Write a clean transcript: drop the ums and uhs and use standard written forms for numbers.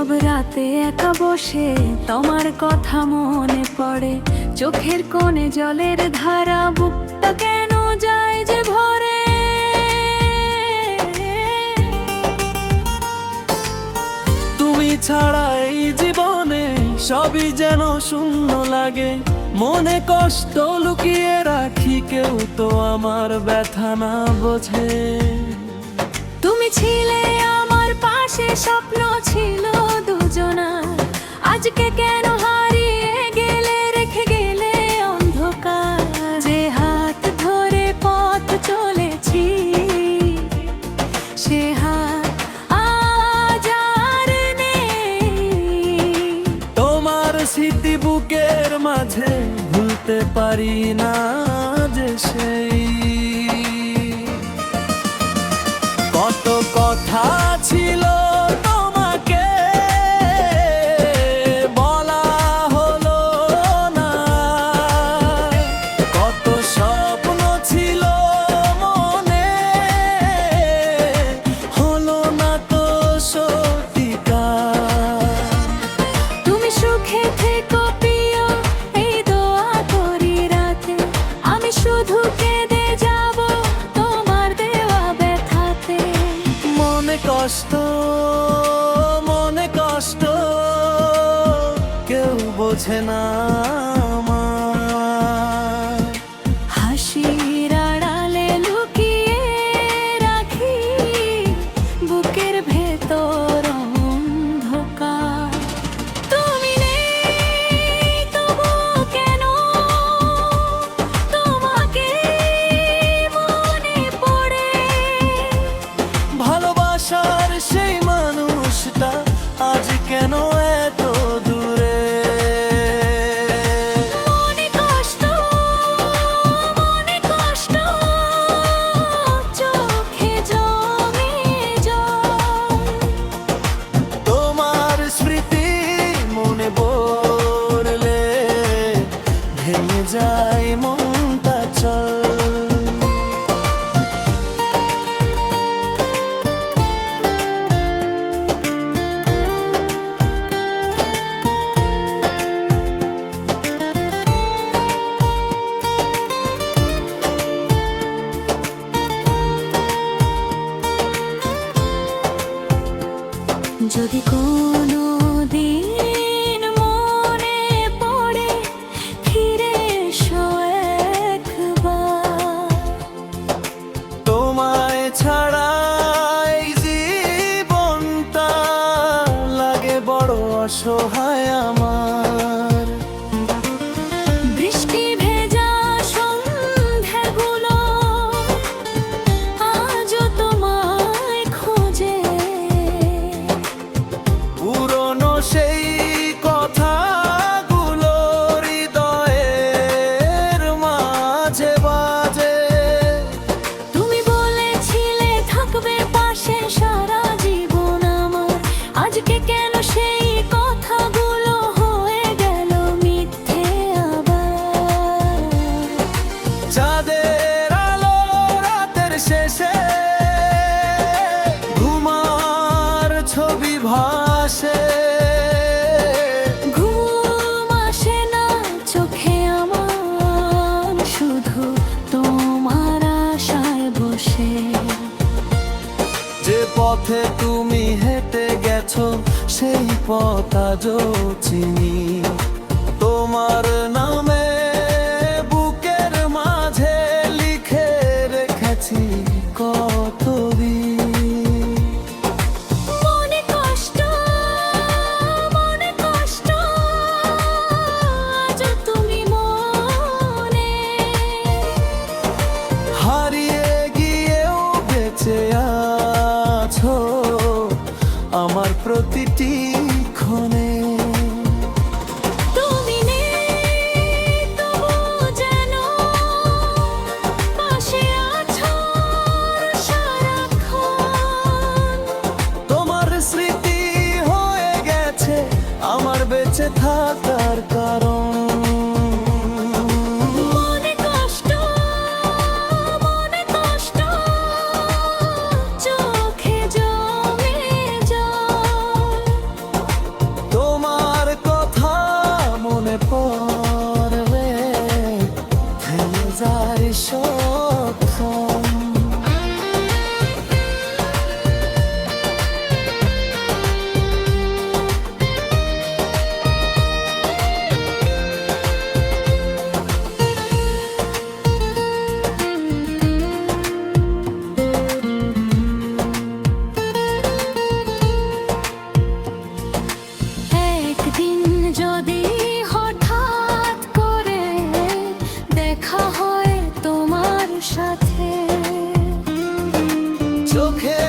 সব রাতে একা বসে তোমার কথা মনে পড়ে, চোখের কোণে জলের ধারা, বুকটা কেন যায় যে ভরে। তুমি ছাড়া এই জীবনে সবই যেন শূন্য লাগে, মনে কষ্ট লুকিয়ে রাখি, কেউ তো আমার ব্যথা না বোঝে। তুমি ছিলে আমার পাশে, স্বপ্ন ছিল দুজনার, আজকে কেন হারিয়ে গেলে, রেখে গেলে অন্ধকার। যে হাত ধরে পথ চলেছি, সে হাত আজ আর নেই। তোমার স্মৃতি বুকের মাঝে ভুলতে পারি না যে সেই কত কথা ছিল তোমাকে বলা হলো না, কত স্বপ্ন ছিল মনে হলো না তো সত্যিকার। তুমি সুখে থেকো প্রিয়, এই দোয়া করি রাতে, আমি শুধু কেঁদে যাব তোমার দেওয়া ব্যথাতে। মনে কষ্ট, মনে কষ্ট, কেউ বোঝে না আমার। হাসির আড়ালে লুকিয়ে রাখি বুকের ভেতর অন্ধকার। তুমি নেই তবু কেন তোমাকে মনে পড়ে। ভালোবাসার সেই মানুষটা আজ কেন এত দূরে। মনে কষ্ট, মনে কষ্ট, চোখে জমে জল। তোমার স্মৃতি মনে পড়লে ভেঙে যায় মনটা চল। যদি কোনো দিন মনে পড়ে, ফিরে এসো একবার। তোমায় ছাড়া এই জীবনটা লাগে বড় অসহায় আমার। বৃষ্টি ভেজা সন্ধ্যাগুলো আজও তোমায় খোঁজে। পুরনো সেই কথাগুলো হৃদয়ের মাঝে বাজে। তুমি বলেছিলে থাকবে পাশে সারা জীবন আমার, আজকে কেন সেই কথাগুলো হয়ে গেল মিথ্যে আবার। চাঁদের আলো রাতের শেষে ঘুমার ছবি ভাসে। ঘুম আসে না চোখে আমার, শুধু তোমার আশায় বসে। যে পথে তুমি হেঁটে গেছো সেই পথ আজও চিনি। তোমার নামে বুকের মাঝে লিখে রেখেছি কত দিন। মনে কষ্ট, মনে কষ্ট, আজও তুমি মনে। হারিয়ে গিয়েও বেঁচে আছো আমার প্রতিটি ক্ষণে। তুমি নেই সাথে। চোখে